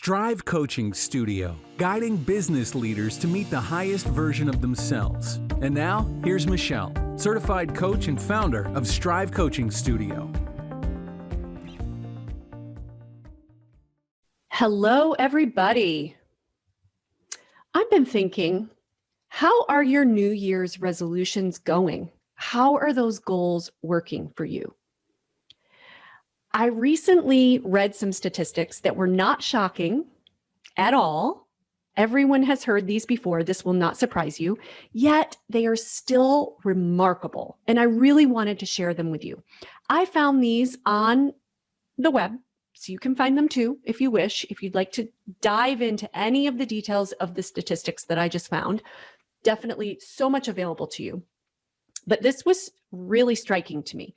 Strive Coaching Studio, guiding business leaders to meet the highest version of themselves. And now, here's Michelle, certified coach and founder of Strive Coaching Studio. Hello, everybody. I've been thinking, how are your New Year's resolutions going? How are those goals working for you? I recently read some statistics that were not shocking at all. Everyone has heard these before. This will not surprise you, yet they are still remarkable. And I really wanted to share them with you. I found these on the web, so you can find them too, if you wish. If you'd like to dive into any of the details of the statistics that I just found, definitely so much available to you. But this was really striking to me.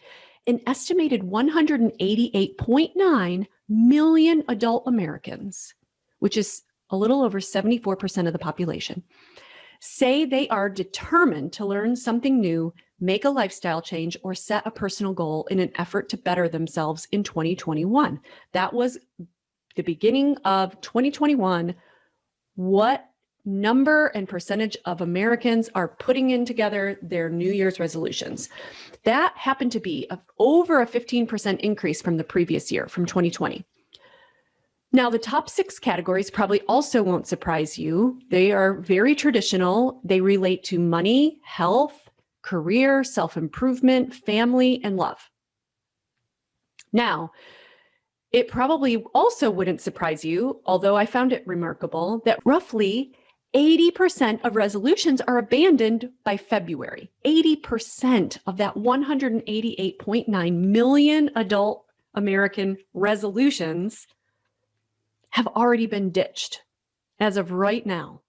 An estimated 188.9 million adult Americans, which is a little over 74% of the population, say they are determined to learn something new, make a lifestyle change, or set a personal goal in an effort to better themselves in 2021. That was the beginning of 2021. What number and percentage of Americans are putting in together their New Year's resolutions? That happened to be over a 15% increase from the previous year, from 2020. Now, the top 6 categories probably also won't surprise you. They are very traditional. They relate to money, health, career, self-improvement, family, and love. Now, it probably also wouldn't surprise you, although I found it remarkable, that roughly 80% of resolutions are abandoned by February. 80% of that 188.9 million adult American resolutions have already been ditched as of right now.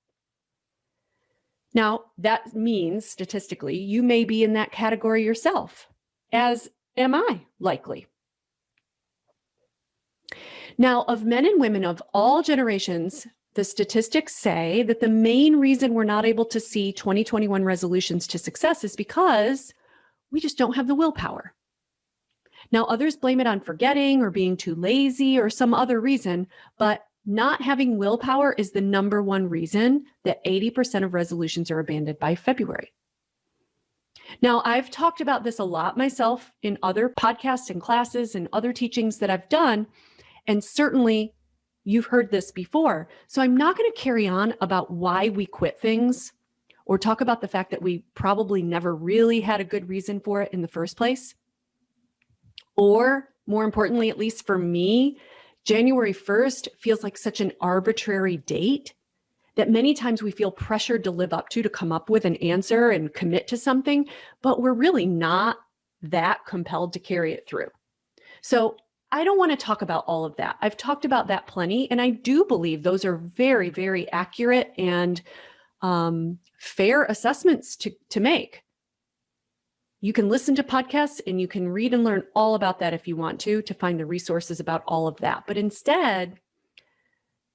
Now, that means statistically, you may be in that category yourself, as am I likely. Now, of men and women of all generations, the statistics say that the main reason we're not able to see 2021 resolutions to success is because we just don't have the willpower. Now, others blame it on forgetting or being too lazy or some other reason, but not having willpower is the number one reason that 80% of resolutions are abandoned by February. Now, I've talked about this a lot myself in other podcasts and classes and other teachings that I've done, and certainly you've heard this before. So I'm not going to carry on about why we quit things or talk about the fact that we probably never really had a good reason for it in the first place. Or more importantly, at least for me, January 1st feels like such an arbitrary date that many times we feel pressured to live up to come up with an answer and commit to something, but we're really not that compelled to carry it through. So I don't want to talk about all of that. I've talked about that plenty, and I do believe those are very, very accurate and fair assessments to make. You can listen to podcasts and you can read and learn all about that if you want to find the resources about all of that. But instead,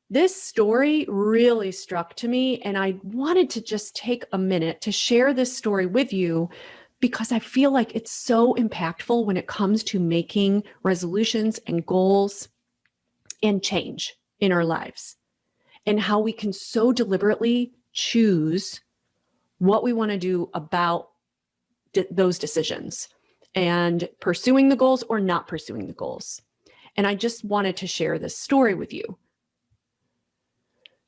this story really struck to me, and I wanted to just take a minute to share this story with you because I feel like it's so impactful when it comes to making resolutions and goals and change in our lives, and how we can so deliberately choose what we want to do about those decisions and pursuing the goals or not pursuing the goals. And I just wanted to share this story with you.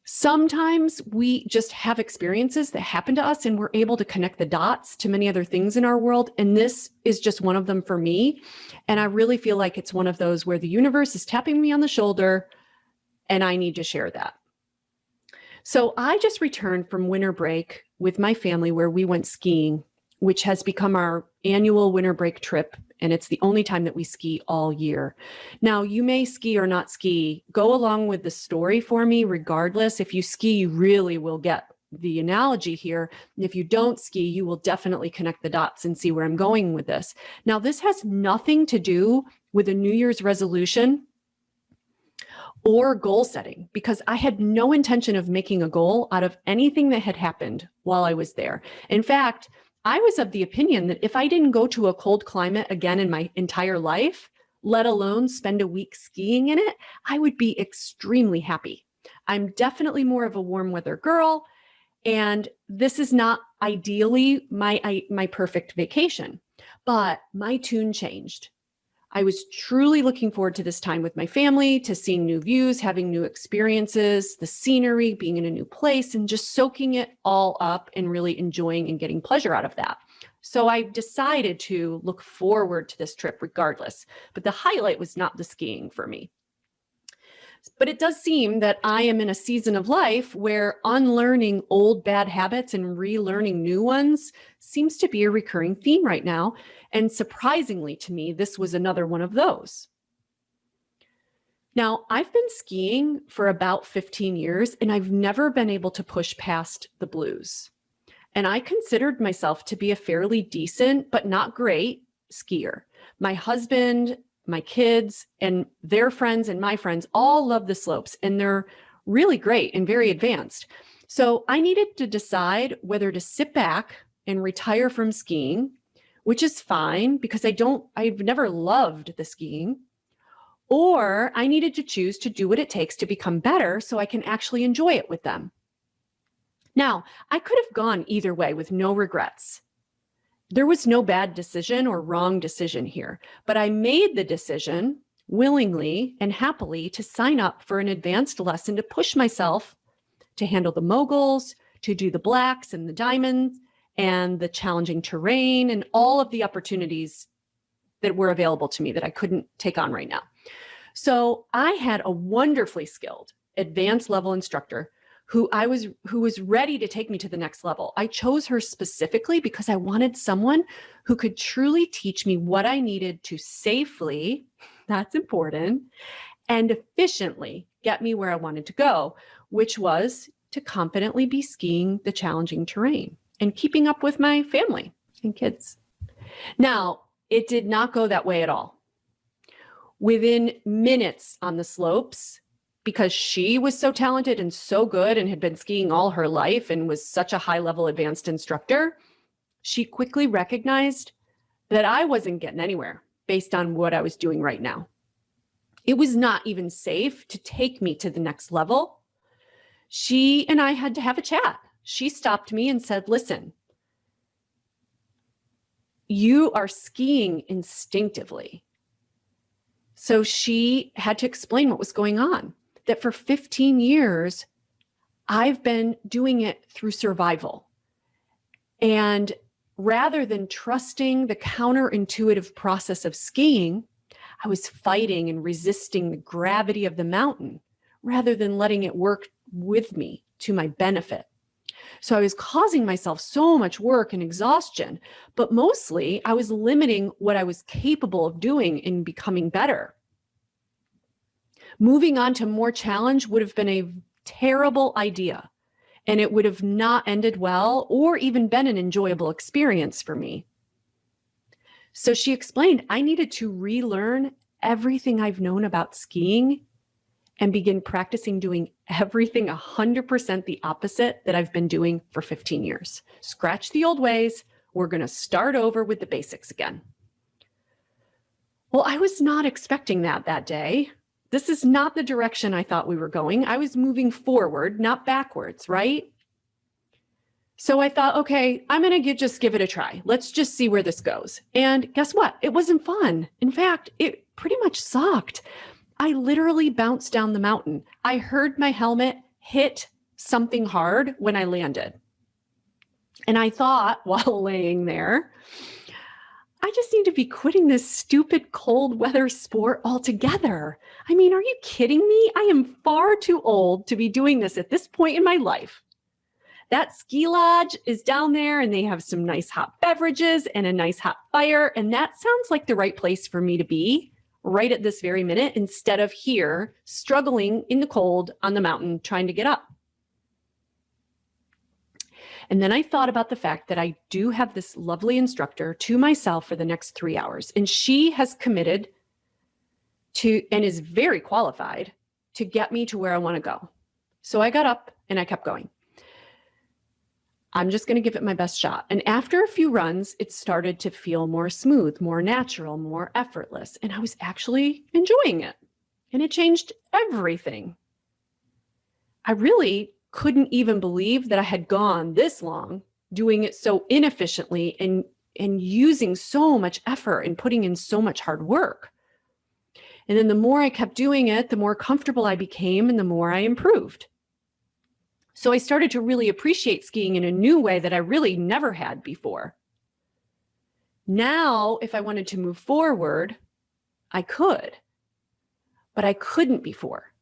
Sometimes we just have experiences that happen to us and we're able to connect the dots to many other things in our world. And this is just one of them for me. And I really feel like it's one of those where the universe is tapping me on the shoulder and I need to share that. So I just returned from winter break with my family where we went skiing, which has become our annual winter break trip. And it's the only time that we ski all year. Now, you may ski or not ski. Go along with the story for me, regardless. If you ski, you really will get the analogy here. And if you don't ski, you will definitely connect the dots and see where I'm going with this. Now, this has nothing to do with a New Year's resolution or goal setting, because I had no intention of making a goal out of anything that had happened while I was there. In fact, I was of the opinion that if I didn't go to a cold climate again in my entire life, let alone spend a week skiing in it, I would be extremely happy. I'm definitely more of a warm weather girl, and this is not ideally my perfect vacation, but my tune changed. I was truly looking forward to this time with my family, to seeing new views, having new experiences, the scenery, being in a new place, and just soaking it all up and really enjoying and getting pleasure out of that. So I decided to look forward to this trip regardless, but the highlight was not the skiing for me. But it does seem that I am in a season of life where unlearning old bad habits and relearning new ones seems to be a recurring theme right now. And surprisingly to me, this was another one of those. Now, I've been skiing for about 15 years, and I've never been able to push past the blues. And I considered myself to be a fairly decent, but not great skier. My husband, my kids, and their friends and my friends all love the slopes, and they're really great and very advanced. So I needed to decide whether to sit back and retire from skiing, which is fine because I've never loved the skiing, or I needed to choose to do what it takes to become better so I can actually enjoy it with them. Now, I could have gone either way with no regrets. There was no bad decision or wrong decision here, but I made the decision willingly and happily to sign up for an advanced lesson to push myself to handle the moguls, to do the blacks and the diamonds and the challenging terrain and all of the opportunities that were available to me that I couldn't take on right now. So I had a wonderfully skilled advanced level instructor who was ready to take me to the next level. I chose her specifically because I wanted someone who could truly teach me what I needed to safely, that's important, and efficiently get me where I wanted to go, which was to confidently be skiing the challenging terrain and keeping up with my family and kids. Now, it did not go that way at all. Within minutes on the slopes, because she was so talented and so good and had been skiing all her life and was such a high-level advanced instructor, she quickly recognized that I wasn't getting anywhere based on what I was doing right now. It was not even safe to take me to the next level. She and I had to have a chat. She stopped me and said, "Listen, you are skiing instinctively." So she had to explain what was going on. That for 15 years, I've been doing it through survival. And rather than trusting the counterintuitive process of skiing, I was fighting and resisting the gravity of the mountain rather than letting it work with me to my benefit. So I was causing myself so much work and exhaustion, but mostly I was limiting what I was capable of doing in becoming better. Moving on to more challenge would have been a terrible idea, and it would have not ended well or even been an enjoyable experience for me. So she explained I needed to relearn everything I've known about skiing and begin practicing doing everything 100% the opposite that I've been doing for 15 years. Scratch the old ways. We're going to start over with the basics again. Well, I was not expecting that day. This is not the direction I thought we were going. I was moving forward, not backwards, right? So I thought, okay, I'm going to just give it a try. Let's just see where this goes. And guess what? It wasn't fun. In fact, it pretty much sucked. I literally bounced down the mountain. I heard my helmet hit something hard when I landed. And I thought while laying there, I just need to be quitting this stupid cold weather sport altogether. I mean, are you kidding me? I am far too old to be doing this at this point in my life. That ski lodge is down there and they have some nice hot beverages and a nice hot fire. And that sounds like the right place for me to be right at this very minute instead of here struggling in the cold on the mountain trying to get up. And then I thought about the fact that I do have this lovely instructor to myself for the next 3 hours. And she has committed to, and is very qualified to get me to where I want to go. So I got up and I kept going. I'm just going to give it my best shot. And after a few runs, it started to feel more smooth, more natural, more effortless. And I was actually enjoying it. And it changed everything. I really couldn't even believe that I had gone this long doing it so inefficiently and using so much effort and putting in so much hard work. And then the more I kept doing it, the more comfortable I became and the more I improved. So I started to really appreciate skiing in a new way that I really never had before. Now, if I wanted to move forward, I could, but I couldn't before.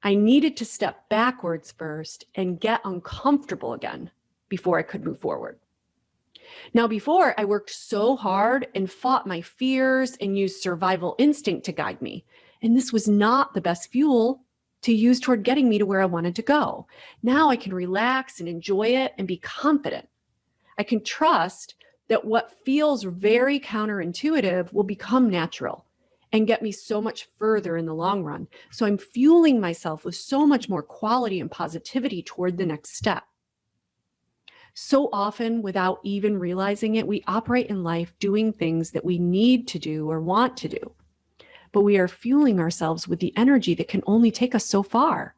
I needed to step backwards first and get uncomfortable again before I could move forward. Now, before, I worked so hard and fought my fears and used survival instinct to guide me. And this was not the best fuel to use toward getting me to where I wanted to go. Now I can relax and enjoy it and be confident. I can trust that what feels very counterintuitive will become natural and get me so much further in the long run. So I'm fueling myself with so much more quality and positivity toward the next step. So often, without even realizing it, we operate in life doing things that we need to do or want to do. But we are fueling ourselves with the energy that can only take us so far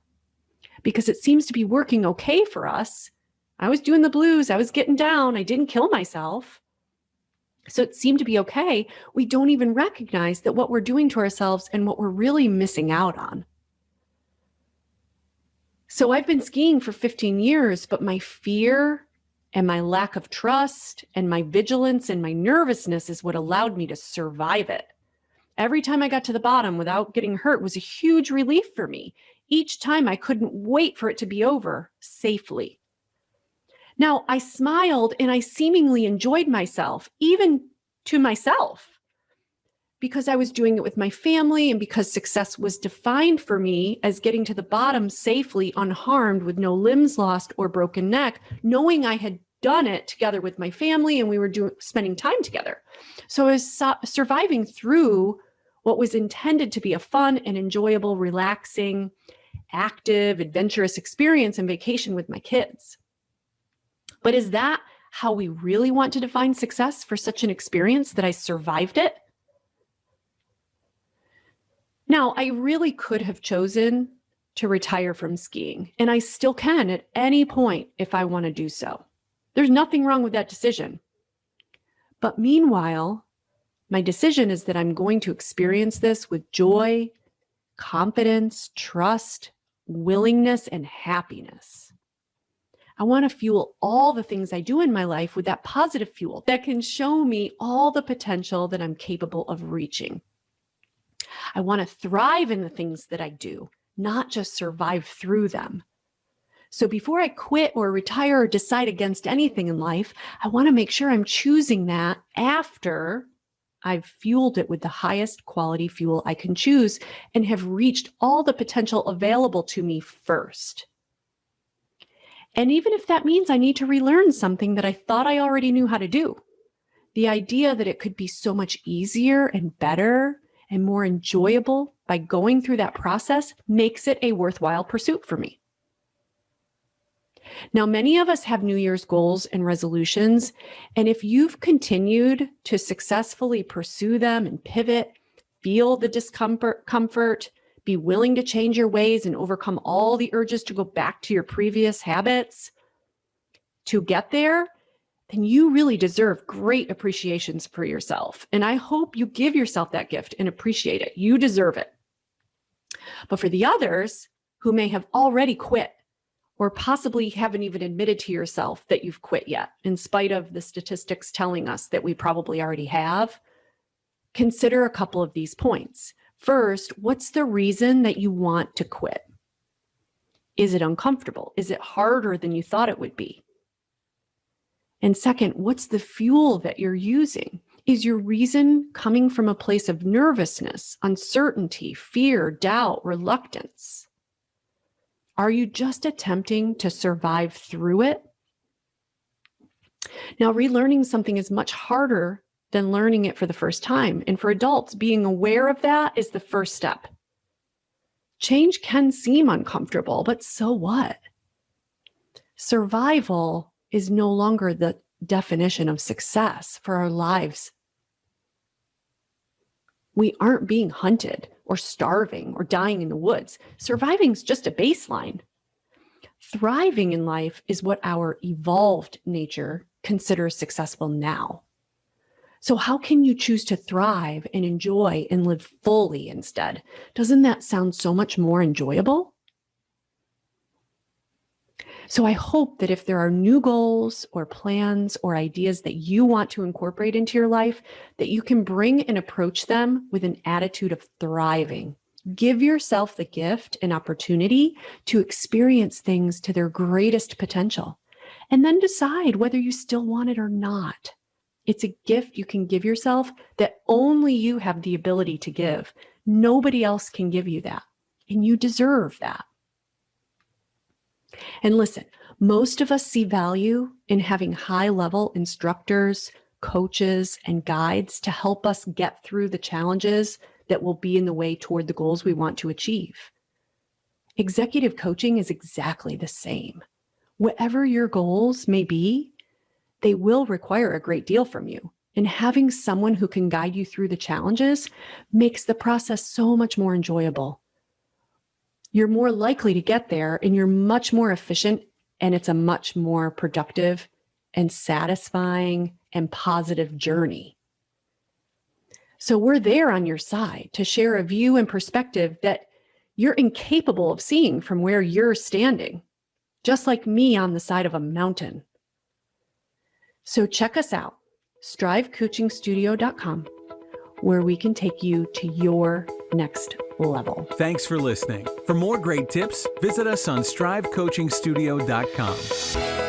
because it seems to be working okay for us. I was doing the blues. I was getting down. I didn't kill myself. So it seemed to be okay. We don't even recognize that what we're doing to ourselves and what we're really missing out on. So I've been skiing for 15 years, but my fear and my lack of trust and my vigilance and my nervousness is what allowed me to survive it. Every time I got to the bottom without getting hurt was a huge relief for me. Each time I couldn't wait for it to be over safely. Now, I smiled and I seemingly enjoyed myself, even to myself, because I was doing it with my family and because success was defined for me as getting to the bottom safely, unharmed, with no limbs lost or broken neck, knowing I had done it together with my family and we were spending time together. So I was surviving through what was intended to be a fun and enjoyable, relaxing, active, adventurous experience and vacation with my kids. But is that how we really want to define success for such an experience, that I survived it? Now, I really could have chosen to retire from skiing, and I still can at any point if I want to do so. There's nothing wrong with that decision. But meanwhile, my decision is that I'm going to experience this with joy, confidence, trust, willingness, and happiness. I want to fuel all the things I do in my life with that positive fuel that can show me all the potential that I'm capable of reaching. I want to thrive in the things that I do, not just survive through them. So before I quit or retire or decide against anything in life, I want to make sure I'm choosing that after I've fueled it with the highest quality fuel I can choose and have reached all the potential available to me first. And even if that means I need to relearn something that I thought I already knew how to do, the idea that it could be so much easier and better and more enjoyable by going through that process makes it a worthwhile pursuit for me. Now, many of us have New Year's goals and resolutions, and if you've continued to successfully pursue them and pivot, feel the discomfort, be willing to change your ways and overcome all the urges to go back to your previous habits to get there, then you really deserve great appreciations for yourself. And I hope you give yourself that gift and appreciate it. You deserve it. But for the others who may have already quit, or possibly haven't even admitted to yourself that you've quit yet, in spite of the statistics telling us that we probably already have, consider a couple of these points. First, what's the reason that you want to quit? Is it uncomfortable? Is it harder than you thought it would be? And second, what's the fuel that you're using? Is your reason coming from a place of nervousness, uncertainty, fear, doubt, reluctance? Are you just attempting to survive through it? Now, relearning something is much harder than learning it for the first time. And for adults, being aware of that is the first step. Change can seem uncomfortable, but so what? Survival is no longer the definition of success for our lives. We aren't being hunted or starving or dying in the woods. Surviving is just a baseline. Thriving in life is what our evolved nature considers successful now. So how can you choose to thrive and enjoy and live fully instead? Doesn't that sound so much more enjoyable? So I hope that if there are new goals or plans or ideas that you want to incorporate into your life, that you can bring and approach them with an attitude of thriving. Give yourself the gift and opportunity to experience things to their greatest potential, and then decide whether you still want it or not. It's a gift you can give yourself that only you have the ability to give. Nobody else can give you that, and you deserve that. And listen, most of us see value in having high-level instructors, coaches, and guides to help us get through the challenges that will be in the way toward the goals we want to achieve. Executive coaching is exactly the same. Whatever your goals may be, they will require a great deal from you. And having someone who can guide you through the challenges makes the process so much more enjoyable. You're more likely to get there, and you're much more efficient, and it's a much more productive and satisfying and positive journey. So we're there on your side to share a view and perspective that you're incapable of seeing from where you're standing, just like me on the side of a mountain. So check us out, strivecoachingstudio.com, where we can take you to your next level. Thanks for listening. For more great tips, visit us on strivecoachingstudio.com.